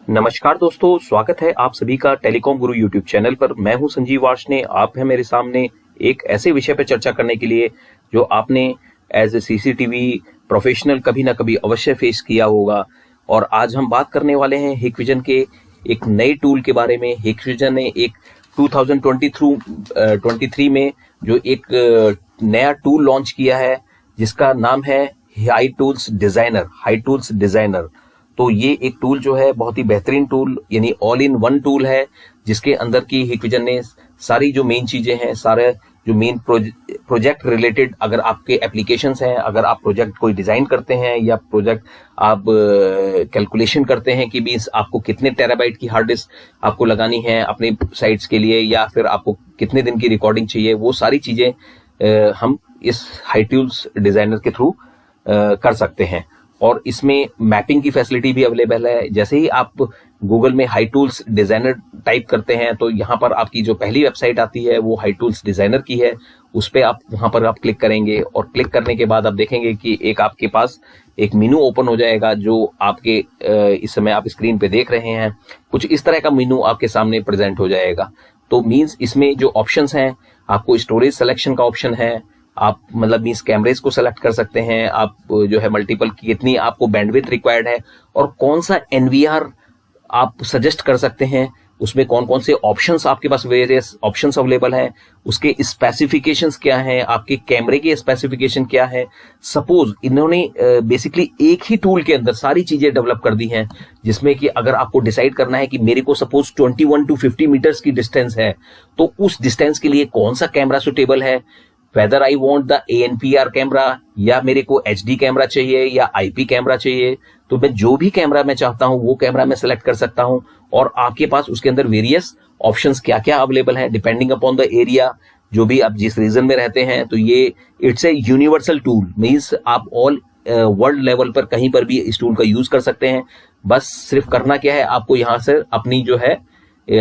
नमस्कार दोस्तों, स्वागत है आप सभी का टेलीकॉम गुरु यूट्यूब चैनल पर। मैं हूं संजीव वार्ष्णेय। आप हैं मेरे सामने एक ऐसे विषय पर चर्चा करने के लिए जो आपने एज ए सीसीटीवी प्रोफेशनल कभी ना कभी अवश्य फेस किया होगा। और आज हम बात करने वाले हैं हिकविजन के एक नए टूल के बारे में। हिकविजन ने एक 2023 में जो एक नया टूल लॉन्च किया है जिसका नाम है हाईटूल्स डिजाइनर। तो ये एक टूल जो है बहुत ही बेहतरीन टूल यानी ऑल इन वन टूल है, जिसके अंदर की हिकविजन ने सारी जो मेन चीजें हैं, सारे जो मेन प्रोजेक्ट रिलेटेड, अगर आपके एप्लीकेशंस हैं, अगर आप प्रोजेक्ट कोई डिजाइन करते हैं या प्रोजेक्ट आप कैलकुलेशन करते हैं कि भी आपको कितने टेराबाइट की हार्ड डिस्क आपको लगानी है अपने साइट्स के लिए, या फिर आपको कितने दिन की रिकॉर्डिंग चाहिए, वो सारी चीजें हम इस हाईटूल्स डिजाइनर के थ्रू कर सकते हैं। और इसमें मैपिंग की फैसिलिटी भी अवेलेबल है। जैसे ही आप गूगल में हाईटूल्स डिजाइनर टाइप करते हैं तो यहाँ पर आपकी जो पहली वेबसाइट आती है वो हाईटूल्स डिजाइनर की है। उस पे आप वहां पर आप क्लिक करेंगे और क्लिक करने के बाद आप देखेंगे कि एक आपके पास एक मेनू ओपन हो जाएगा जो आपके इस समय आप स्क्रीन पे देख रहे हैं। कुछ इस तरह का मेनू आपके सामने प्रेजेंट हो जाएगा। तो मीन्स इसमें जो ऑप्शंस हैं, आपको स्टोरेज सिलेक्शन का ऑप्शन है, आप मतलब मीन्स कैमरेज को सेलेक्ट कर सकते हैं, आप जो है मल्टीपल कितनी आपको बैंडविड्थ रिक्वायर्ड है और कौन सा एनवीआर आप सजेस्ट कर सकते हैं, उसमें कौन कौन से ऑप्शंस आपके पास वेरियस ऑप्शंस अवेलेबल हैं, उसके स्पेसिफिकेशंस क्या हैं, आपके कैमरे के स्पेसिफिकेशन क्या है। सपोज इन्होंने बेसिकली एक ही टूल के अंदर सारी चीजें डेवलप कर दी हैं, जिसमें कि अगर आपको डिसाइड करना है कि मेरे को सपोज 21 to 50 मीटर्स की डिस्टेंस है, तो उस डिस्टेंस के लिए कौन सा कैमरा सुटेबल है, whether I want the ANPR camera, या मेरे को HD कैमरा चाहिए या IP कैमरा चाहिए, तो मैं जो भी कैमरा मैं चाहता हूं वो कैमरा मैं सेलेक्ट कर सकता हूं। और आपके पास उसके अंदर वेरियस ऑप्शंस क्या क्या अवेलेबल है डिपेंडिंग अपॉन द एरिया, जो भी आप जिस रीजन में रहते हैं। तो ये it's a universal tool, means आप ऑल वर्ल्ड लेवल पर कहीं पर भी इस टूल का यूज कर सकते हैं। बस सिर्फ करना क्या है, आपको यहाँ से अपनी जो है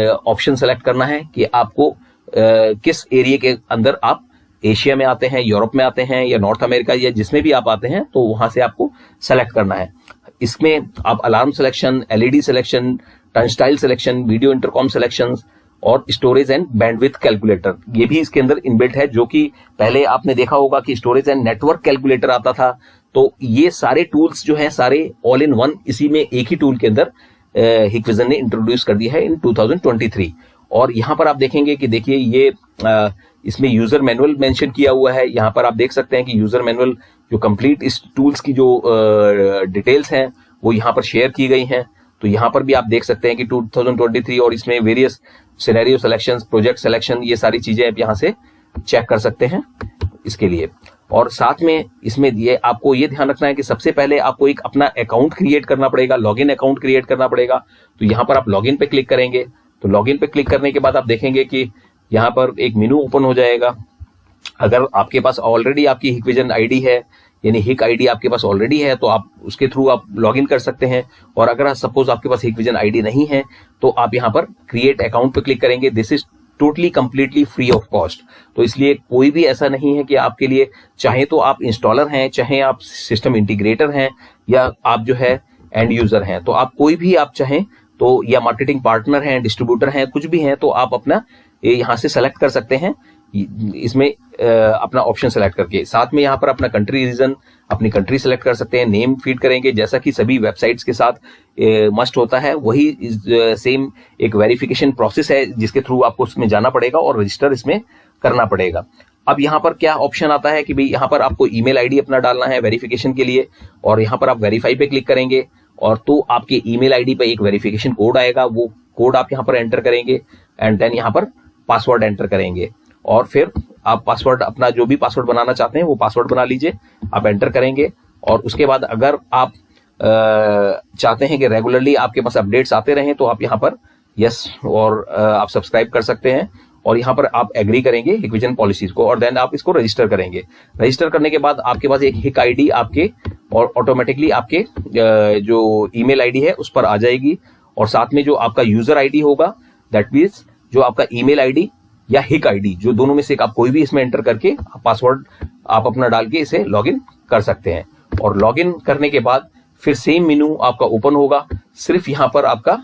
ऑप्शन सेलेक्ट करना है कि आपको किस एरिया के अंदर आप एशिया में आते हैं, यूरोप में आते हैं, या नॉर्थ अमेरिका, या जिसमें भी आप आते हैं, तो वहां से आपको सेलेक्ट करना है। इसमें आप alarm selection, LED selection, turn style selection, video intercom selection और स्टोरेज एंड बैंडविड्थ कैलकुलेटर, ये भी इसके अंदर इनबिल्ट है। जो कि पहले आपने देखा होगा कि स्टोरेज एंड नेटवर्क कैलकुलेटर आता था। तो ये सारे टूल्स जो हैं सारे ऑल इन वन इसी में एक ही टूल के अंदर हिकविजन ने इंट्रोड्यूस कर दिया है इन 2023। और यहाँ पर आप देखेंगे कि देखिए ये इसमें यूजर मैनुअल मेंशन किया हुआ है। यहाँ पर आप देख सकते हैं कि यूजर मैनुअल जो कंप्लीट इस टूल्स की जो डिटेल्स हैं वो यहाँ पर शेयर की गई हैं। तो यहाँ पर भी आप देख सकते हैं कि 2023 और इसमें various scenario selection, project selection, ये सारी चीजें आप यहाँ से चेक कर सकते हैं इसके लिए। और साथ में इसमें ये आपको ये ध्यान रखना है कि सबसे पहले आपको एक अपना अकाउंट क्रिएट करना पड़ेगा, लॉगिन अकाउंट क्रिएट करना पड़ेगा। तो यहाँ पर आप लॉगिन पे क्लिक करेंगे। तो लॉगिन पे क्लिक करने के बाद आप देखेंगे कि यहाँ पर एक मेनू ओपन हो जाएगा। अगर आपके पास ऑलरेडी आपकी हिकविजन आईडी है, यानी हिक आईडी आपके पास ऑलरेडी है, तो आप उसके थ्रू आप लॉगिन कर सकते हैं। और अगर सपोज आपके पास हिकविजन आईडी नहीं है तो आप यहाँ पर क्रिएट अकाउंट पे क्लिक करेंगे। This is totally completely free of cost. तो इसलिए कोई भी ऐसा नहीं है कि आपके लिए, चाहे तो आप इंस्टॉलर हैं, चाहे आप सिस्टम इंटीग्रेटर हैं, या आप जो है एंड यूजर हैं, तो आप कोई भी आप चाहें तो, या मार्केटिंग पार्टनर हैं, डिस्ट्रीब्यूटर हैं, कुछ भी हैं, तो आप अपना यहाँ से सेलेक्ट कर सकते हैं इसमें अपना ऑप्शन सेलेक्ट करके। साथ में यहाँ पर अपना कंट्री रीजन, अपनी कंट्री सेलेक्ट कर सकते हैं, नेम फीड करेंगे जैसा कि सभी वेबसाइट्स के साथ मस्ट होता है। वही सेम एक वेरिफिकेशन प्रोसेस है जिसके थ्रू आपको उसमें जाना पड़ेगा और रजिस्टर इसमें करना पड़ेगा। अब यहाँ पर क्या ऑप्शन आता है कि भाई यहाँ पर आपको ईमेल आईडी अपना डालना है वेरिफिकेशन के लिए, और यहाँ पर आप वेरीफाई पे क्लिक करेंगे और तो आपके ईमेल आईडी पे एक वेरिफिकेशन कोड आएगा। वो कोड आप यहाँ पर एंटर करेंगे एंड देन यहाँ पर पासवर्ड एंटर करेंगे, और फिर आप पासवर्ड अपना जो भी पासवर्ड बनाना चाहते हैं वो पासवर्ड बना लीजिए, आप एंटर करेंगे। और उसके बाद अगर आप चाहते हैं कि रेगुलरली आपके पास अपडेट्स आते रहें तो आप यहाँ पर यस और आप सब्सक्राइब कर सकते हैं, और यहाँ पर आप एग्री करेंगे हिकविजन पॉलिसीज को, और देन आप इसको रजिस्टर करेंगे। रजिस्टर करने के बाद आपके पास एक हिक आईडी आपके और ऑटोमेटिकली आपके जो ईमेल आईडी है उस पर आ जाएगी। और साथ में जो आपका यूजर आईडी होगा, दैट मीन्स जो आपका ईमेल आईडी या हिक आईडी, जो दोनों में से आप कोई भी इसमें एंटर करके पासवर्ड आप अपना डाल के इसे लॉगिन कर सकते हैं। और लॉगिन करने के बाद फिर सेम मेनू आपका ओपन होगा। सिर्फ यहाँ पर आपका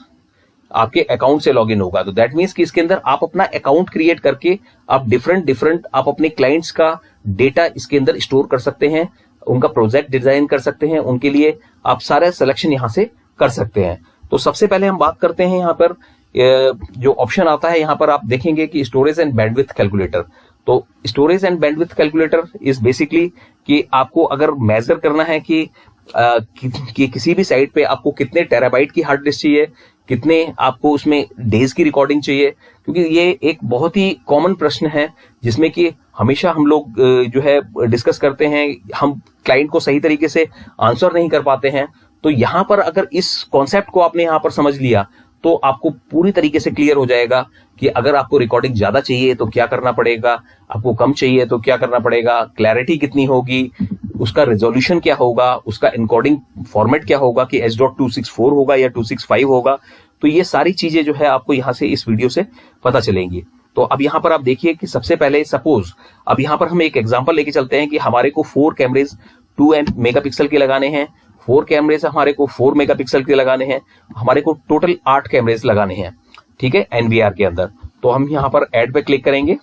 आपके अकाउंट से लॉगिन होगा। तो दैट मीन्स कि इसके अंदर आप अपना अकाउंट क्रिएट करके आप डिफरेंट आप अपने क्लाइंट्स का डेटा इसके अंदर स्टोर कर सकते हैं, उनका प्रोजेक्ट डिजाइन कर सकते हैं, उनके लिए आप सारा सिलेक्शन यहां से कर सकते हैं। तो सबसे पहले हम बात करते हैं यहाँ पर जो ऑप्शन आता है, यहाँ पर आप देखेंगे कि स्टोरेज एंड बैंडविड्थ कैलकुलेटर। तो storage and bandwidth calculator is basically कि आपको अगर मेजर करना है कि किसी भी साइट पे आपको कितने टेराबाइट की हार्ड डिस्क चाहिए, कितने आपको उसमें डेज की रिकॉर्डिंग चाहिए, क्योंकि ये एक बहुत ही कॉमन प्रश्न है जिसमें कि हमेशा हम लोग जो है डिस्कस करते हैं, हम क्लाइंट को सही तरीके से आंसर नहीं कर पाते हैं। तो यहां पर अगर इस कॉन्सेप्ट को आपने यहां पर समझ लिया तो आपको पूरी तरीके से क्लियर हो जाएगा कि अगर आपको रिकॉर्डिंग ज्यादा चाहिए तो क्या करना पड़ेगा, आपको कम चाहिए तो क्या करना पड़ेगा, क्लैरिटी कितनी होगी, उसका रेजोल्यूशन क्या होगा, उसका एनकोडिंग फॉर्मेट क्या होगा कि H.264 होगा या 265 होगा। तो ये सारी चीजें जो है आपको यहां से इस वीडियो से पता चलेंगी। तो अब यहां पर आप देखिए कि सबसे पहले सपोज अब यहां पर हम एक एग्जांपल लेके चलते हैं कि हमारे को 4 कैमरेज 2 मेगापिक्सल के लगाने हैं, 4 कैमरेज हमारे को 4 मेगापिक्सल के लगाने हैं, हमारे को टोटल 8 कैमरेज लगाने हैं, ठीक है, NVR के अंदर। तो हम यहाँ पर ऐड पे क्लिक करेंगे।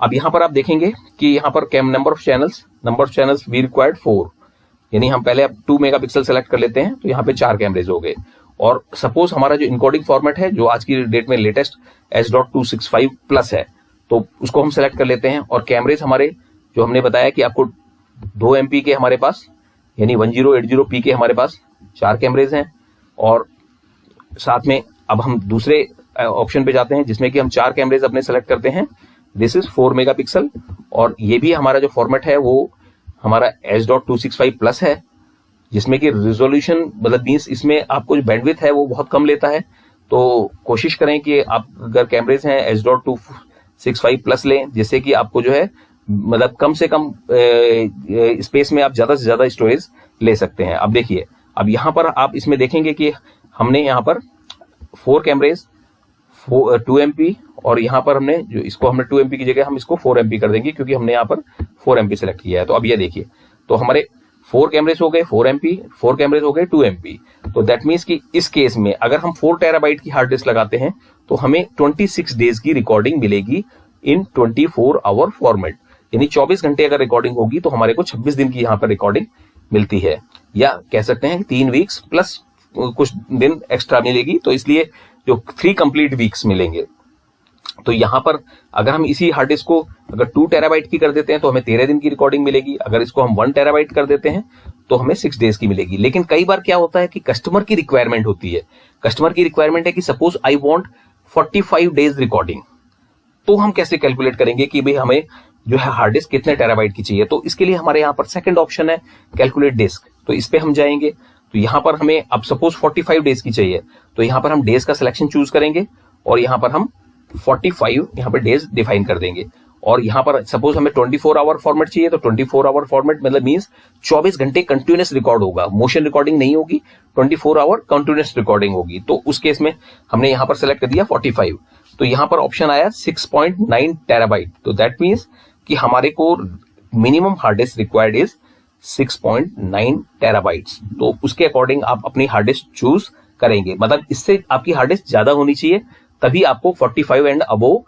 अब यहाँ पर आप देखेंगे कि यहाँ पर number of channels we required 4, यानी हम पहले अब 2 मेगापिक्सल सेलेक्ट कर लेते हैं, तो यहाँ पे 4 कैमरेज हो गए। और सपोज हमारा जो इनकोडिंग फॉर्मेट है जो आज की डेट में लेटेस्ट H.265 प्लस है, तो उसको हम सेलेक्ट कर लेते हैं। और कैमरेज हमारे जो हमने बताया कि आपको 2 MP के हमारे पास, यानी 1080p के हमारे पास 4 कैमरेज हैं। और साथ में अब हम दूसरे ऑप्शन पे जाते हैं जिसमें कि हम 4 कैमरेज अपने सेलेक्ट करते हैं। दिस इज 4 मेगापिक्सल और ये भी हमारा जो फॉर्मेट है वो हमारा H.265 प्लस है, जिसमें कि रिजोल्यूशन मतलब मींस इसमें आपको जो बैंडविड्थ है वो बहुत कम लेता है। तो कोशिश करें कि आप अगर कैमरेज हैं H.265 प्लस लें, जिससे कि आपको जो है मतलब कम से कम स्पेस में आप ज्यादा से ज्यादा स्टोरेज ले सकते हैं। अब देखिए, अब यहाँ पर आप इसमें देखेंगे कि हमने यहाँ पर 4 कैमरेज 2 MP और यहाँ पर हमने जो इसको हमने 2 MP की जगह हम इसको 4 MP कर देंगे, क्योंकि हमने यहाँ पर 4 MP सेलेक्ट किया है। तो अब ये देखिए, तो हमारे 4 कैमरेज हो गए 4 MP, 4 कैमरेज हो गए 2 MP। तो दैट मीन्स कि इस केस में अगर हम 4 टेराबाइट की हार्ड डिस्क लगाते हैं तो हमें 26 डेज की रिकॉर्डिंग मिलेगी इन 24 आवर फॉर्मेट, यानी 24 घंटे अगर रिकॉर्डिंग होगी तो हमारे को 26 दिन की यहाँ पर रिकॉर्डिंग मिलती है, या कह सकते हैं 3 वीक्स प्लस कुछ दिन एक्स्ट्रा मिलेगी। तो इसलिए जो 3 कंप्लीट वीक्स मिलेंगे। तो यहाँ पर अगर हम इसी हार्ड डिस्क को अगर 2 टेराबाइट की कर देते हैं तो हमें 13 दिन की रिकॉर्डिंग मिलेगी। अगर इसको हम 1 टेराबाइट कर देते हैं तो हमें 6 डेज की मिलेगी। लेकिन कई बार क्या होता है कि कस्टमर की रिक्वायरमेंट होती है, कस्टमर की रिक्वायरमेंट है कि suppose I want 45 days recording, तो हम कैसे कैलकुलेट करेंगे कि भाई हमें जो है हार्ड डिस्क कितने टेराबाइट की चाहिए। तो इसके लिए हमारे यहाँ पर सेकंड ऑप्शन है कैलकुलेट डिस्क, तो इस पे हम जाएंगे। तो यहाँ पर हमें अब सपोज 45 डेज की चाहिए, तो यहाँ पर हम डेज का सिलेक्शन चूज करेंगे और यहाँ पर हम 45 यहाँ पर डेज डिफाइन कर देंगे। और यहाँ पर सपोज हमें 24 आवर फॉर्मेट चाहिए, तो 24 आवर फॉर्मेट मतलब मींस 24 घंटे कंटिन्यूअस रिकॉर्ड होगा, मोशन रिकॉर्डिंग नहीं होगी, 24 आवर कंटिन्यूअस रिकॉर्डिंग होगी। तो उस केस में हमने यहाँ पर सेलेक्ट कर दिया 45। तो यहाँ पर ऑप्शन आया 6.9 टेराबाइट। तो दैट मीन्स कि हमारे को minimum hard disk required is 6.9 terabytes. तो उसके अकॉर्डिंग आप अपनी हार्ड डिस्क चूज करेंगे, मतलब इससे आपकी हार्ड डिस्क ज्यादा होनी चाहिए, तभी आपको 45 एंड अबोव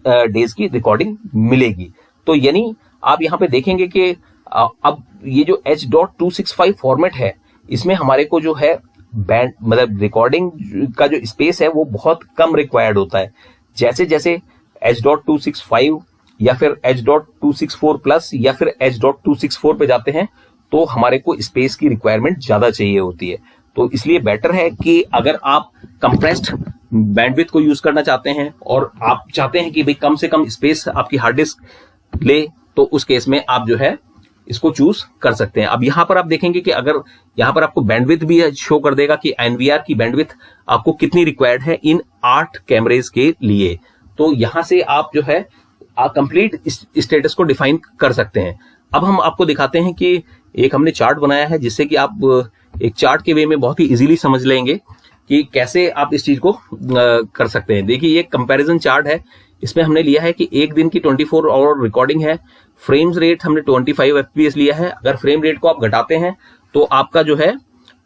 डेज की रिकॉर्डिंग मिलेगी। तो यानी आप यहाँ पे देखेंगे कि अब ये जो H.265 फॉर्मेट है, इसमें हमारे को जो है बैंड मतलब रिकॉर्डिंग का जो स्पेस है वो बहुत कम रिक्वायर्ड होता है। जैसे जैसे H.265 या फिर H.264 प्लस या फिर H.264 पे जाते हैं तो हमारे को स्पेस की रिक्वायरमेंट ज्यादा चाहिए होती है। तो इसलिए बेटर है कि अगर आप कंप्रेस्ड बैंडविड्थ को यूज करना चाहते हैं और आप चाहते हैं कि भाई कम से कम स्पेस आपकी हार्ड डिस्क ले, तो उस केस में आप जो है इसको चूज कर सकते हैं। अब यहां पर आप देखेंगे कि अगर यहां पर आपको बैंडविड्थ भी शो कर देगा कि NVR की बैंडविड्थ आपको कितनी रिक्वायर्ड है इन 8 कैमरेज के लिए। तो यहां से आप जो है कंप्लीट स्टेटस को डिफाइन कर सकते हैं। अब हम आपको दिखाते हैं कि एक हमने चार्ट बनाया है जिससे कि आप एक चार्ट के वे में बहुत ही इजीली समझ लेंगे कि कैसे आप इस चीज को कर सकते हैं। देखिए, ये कंपैरिजन चार्ट है, इसमें हमने लिया है कि एक दिन की 24 आवर रिकॉर्डिंग है, फ्रेम्स रेट हमने 25 FPS लिया है। अगर फ्रेम रेट को आप घटाते हैं तो आपका जो है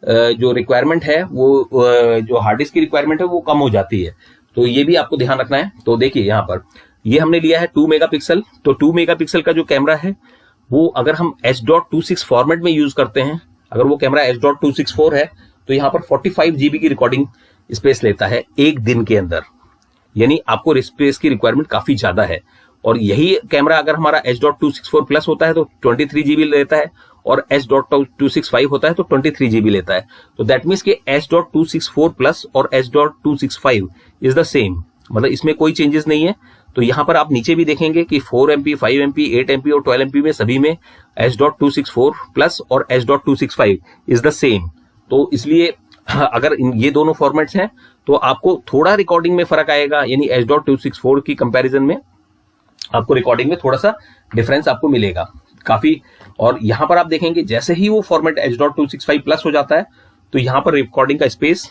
जो रिक्वायरमेंट है वो जो हार्ड डिस्क की रिक्वायरमेंट है वो कम हो जाती है। तो ये भी आपको ध्यान रखना है। तो देखिए यहाँ पर ये हमने लिया है 2 मेगापिक्सल। तो 2 मेगापिक्सल का जो कैमरा है वो अगर हम H.26 फॉर्मेट में यूज करते हैं, अगर वो कैमरा H.264 है तो यहाँ पर 45 GB की रिकॉर्डिंग स्पेस लेता है एक दिन के अंदर, यानी आपको स्पेस की रिक्वायरमेंट काफी ज्यादा है। और यही कैमरा अगर हमारा H.264 प्लस होता है तो 23 GB लेता है, और H.265 होता है तो 23 GB लेता है। तो दैट मीन्स कि H.264 प्लस और H.265 इज द सेम, मतलब इसमें कोई चेंजेस नहीं है। तो यहां पर आप नीचे भी देखेंगे कि 4 MP, 5 MP, 8 MP और 12 MP में सभी में H.264 प्लस और H.265 इज द सेम। तो इसलिए अगर ये दोनों फॉर्मेट्स हैं तो आपको थोड़ा रिकॉर्डिंग में फर्क आएगा, यानी H.264 की कंपैरिजन में आपको रिकॉर्डिंग में थोड़ा सा डिफरेंस आपको मिलेगा काफी। और यहां पर आप देखेंगे जैसे ही वो फॉर्मेट H.265 प्लस हो जाता है तो यहां पर रिकॉर्डिंग का स्पेस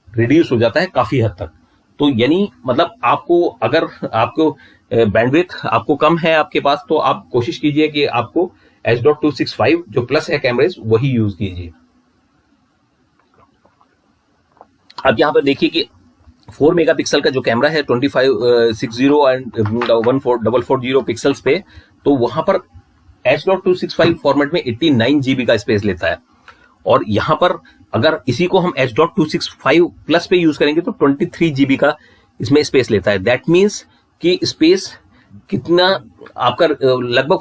रिड्यूस हो जाता है काफी हद तक। तो यानी मतलब आपको अगर आपको बैंडविड्थ आपको कम है आपके पास, तो आप कोशिश कीजिए कि आपको H.265 जो प्लस है कैमरेज वही यूज कीजिए। अब यहां पर देखिए कि 4 मेगापिक्सल का जो कैमरा है 2560 एंड 1440 पिक्सल्स पे, तो वहां पर H.265 फॉर्मेट में 89 GB का स्पेस लेता है। और यहां पर अगर इसी को हम H.265 प्लस पे यूज करेंगे तो 23 GB का इसमें स्पेस लेता है। दैट मीन्स कि स्पेस कितना आपका लगभग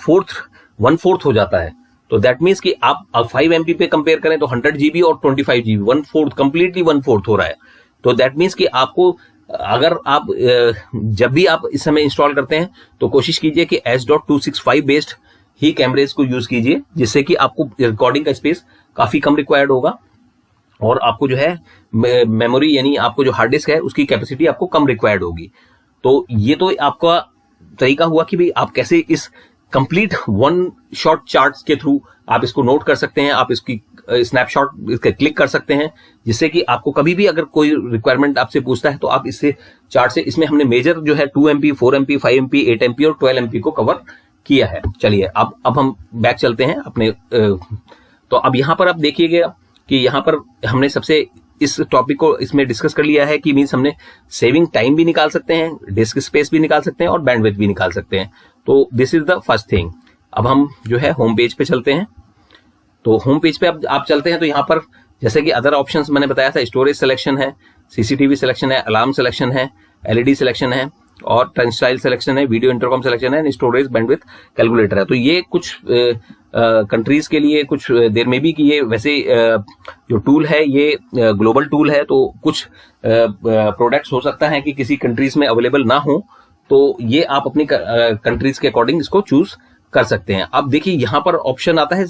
1/4 हो जाता है। तो दैट मीन्स कि आप 5 MP पे कंपेयर करें तो 100 GB और 25 GB 1/4 कंप्लीटली 1/4 हो रहा है। तो दैट मीन्स कि आपको अगर आप जब भी आप इस समय इंस्टॉल करते हैं तो कोशिश कीजिए कि H.265 बेस्ड ही कैमरेज को यूज कीजिए, जिससे कि आपको रिकॉर्डिंग का स्पेस काफी कम रिक्वायर्ड होगा और आपको जो है मेमोरी यानी आपको जो हार्ड डिस्क है उसकी कैपेसिटी आपको कम रिक्वायर्ड होगी। तो ये तो आपका तरीका हुआ कि भाई आप कैसे इस कंप्लीट वन शॉट चार्ट्स के थ्रू आप इसको नोट कर सकते हैं, आप इसकी स्नैपशॉट इसके क्लिक कर सकते हैं, जिससे कि आपको कभी भी अगर कोई रिक्वायरमेंट आपसे पूछता है तो आप इससे चार्ट से, इसमें हमने मेजर जो है 2 MP, 4 MP, 5 MP, 8 MP और 12 MP को कवर किया है। चलिए अब हम बैक चलते हैं अपने तो अब यहां पर आप देखिएगा कि यहां पर हमने सबसे इस टॉपिक को इसमें डिस्कस कर लिया है कि मीन्स हमने सेविंग टाइम भी निकाल सकते हैं, डिस्क स्पेस भी निकाल सकते हैं और बैंडविड्थ भी निकाल सकते हैं। तो this is the first thing. अब हम जो है होम पेज पे चलते हैं। तो होम पेज पे अब आप चलते हैं तो यहाँ पर जैसे कि अदर ऑप्शंस मैंने बताया था, स्टोरेज सिलेक्शन है, सीसीटीवी सिलेक्शन है, अलार्म सिलेक्शन है, एलईडी सिलेक्शन है और टर्नस्टाइल सिलेक्शन है, वीडियो इंटरकॉम सिलेक्शन है, स्टोरेज बैंडविड्थ कैलकुलेटर है। तो ये कुछ कंट्रीज के लिए कुछ देर में भी कि ये वैसे जो टूल है ये ग्लोबल टूल है, तो कुछ प्रोडक्ट्स हो सकता है कि किसी कंट्रीज में अवेलेबल ना हो, तो ये आप अपनी कंट्रीज के अकॉर्डिंग इसको चूज कर सकते हैं। अब देखिए यहाँ पर ऑप्शन आता है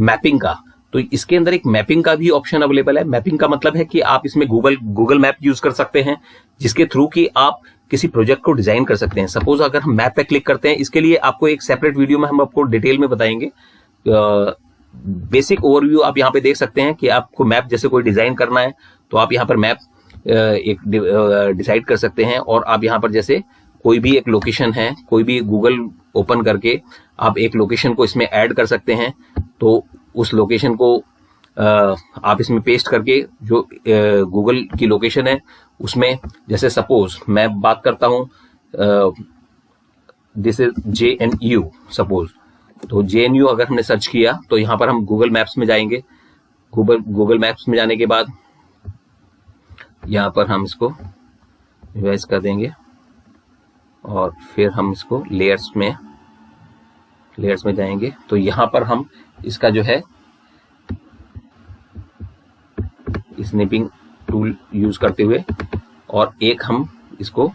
मैपिंग का, तो इसके अंदर एक मैपिंग का भी ऑप्शन अवेलेबल है। मैपिंग का मतलब है कि आप इसमें गूगल मैप यूज कर सकते हैं, जिसके थ्रू कि आप किसी प्रोजेक्ट को डिजाइन कर सकते हैं। सपोज अगर हम मैप पे क्लिक करते हैं, इसके लिए आपको एक सेपरेट वीडियो में हम आपको डिटेल में बताएंगे। बेसिक ओवरव्यू आप यहाँ पे देख सकते हैं कि आपको मैप जैसे कोई डिजाइन करना है तो आप यहाँ पर मैप एक डिसाइड कर सकते हैं, और आप यहाँ पर जैसे कोई भी एक लोकेशन है, कोई भी गूगल ओपन करके आप एक लोकेशन को इसमें ऐड कर सकते हैं। तो उस लोकेशन को आप इसमें पेस्ट करके जो गूगल की लोकेशन है उसमें, जैसे सपोज मैं बात करता हूं दिस इज JNU सपोज, तो JNU अगर हमने सर्च किया तो यहां पर हम गूगल मैप्स में जाएंगे। गूगल मैप्स में जाने के बाद यहां पर हम इसको रिवाइज कर देंगे और फिर हम इसको लेयर्स में जाएंगे। तो यहां पर हम इसका जो है स्नैपिंग टूल यूज करते हुए, और एक हम इसको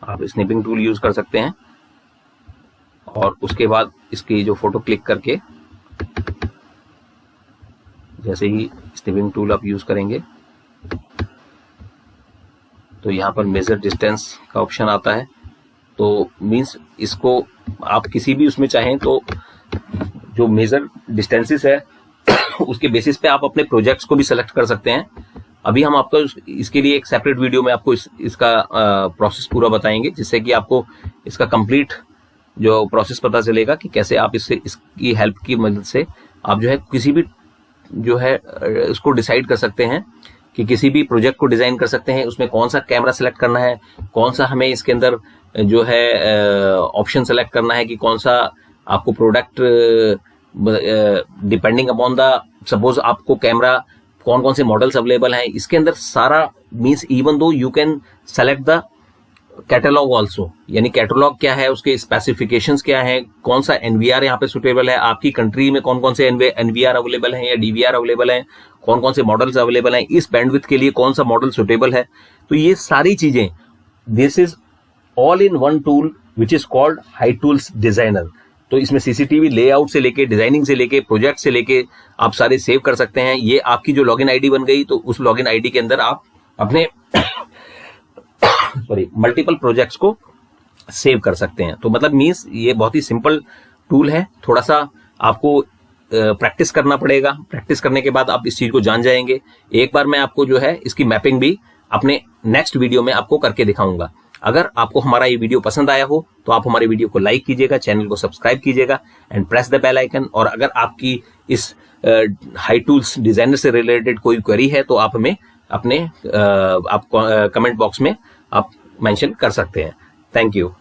आप स्नैपिंग टूल यूज कर सकते हैं, और उसके बाद इसकी जो फोटो क्लिक करके जैसे ही स्नैपिंग टूल आप यूज करेंगे तो यहाँ पर मेजर डिस्टेंस का ऑप्शन आता है। तो मींस इसको आप किसी भी उसमें चाहें तो जो मेजर डिस्टेंसेस है उसके बेसिस पे आप अपने प्रोजेक्ट्स को भी सिलेक्ट कर सकते हैं। अभी हम आपको इसके लिए एक सेपरेट वीडियो में आपको इसका प्रोसेस पूरा बताएंगे, जिससे कि आपको इसका कंप्लीट जो प्रोसेस पता चलेगा कि कैसे आप इसकी हेल्प की मदद से आप जो है किसी भी जो है उसको डिसाइड कर सकते हैं कि किसी भी प्रोजेक्ट को डिजाइन कर सकते हैं, उसमें कौन सा कैमरा सेलेक्ट करना है, कौन सा हमें इसके अंदर जो है ऑप्शन सेलेक्ट करना है कि कौन सा आपको product depending upon the suppose आपको कैमरा कौन कौन से मॉडल्स अवेलेबल हैं, इसके अंदर सारा means even though you can select the catalogue also, यानी कैटलॉग क्या है, उसके स्पेसिफिकेशंस क्या है, कौन सा एनवीआर यहाँ पे सुटेबल है, आपकी कंट्री में कौन कौन से एनवीआर अवेलेबल हैं या डीवीआर अवेलेबल हैं, कौन कौन से मॉडल्स अवेलेबल हैं, इस बैंडविड्थ के लिए कौन सा मॉडल सुटेबल है। तो ये सारी चीजें, this is all in one tool which is called HiTools designer. तो इसमें सीसीटीवी लेआउट से लेके, डिजाइनिंग से लेके, प्रोजेक्ट से लेके आप सारे सेव कर सकते हैं। ये आपकी जो लॉगिन आईडी बन गई, तो उस लॉगिन आईडी के अंदर आप अपने सॉरी मल्टीपल प्रोजेक्ट्स को सेव कर सकते हैं। तो मतलब मींस ये बहुत ही सिंपल टूल है, थोड़ा सा आपको प्रैक्टिस करना पड़ेगा। प्रैक्टिस करने के बाद आप इस चीज को जान जाएंगे। एक बार मैं आपको जो है इसकी मैपिंग भी अपने नेक्स्ट वीडियो में आपको करके दिखाऊंगा। अगर आपको हमारा ये वीडियो पसंद आया हो तो आप हमारे वीडियो को लाइक कीजिएगा, चैनल को सब्सक्राइब कीजिएगा and press the bell icon. और अगर आपकी इस हाईटूल्स डिजाइनर से रिलेटेड कोई क्वेरी है तो आप हमें अपने आप कमेंट बॉक्स में आप मेंशन कर सकते हैं। Thank you.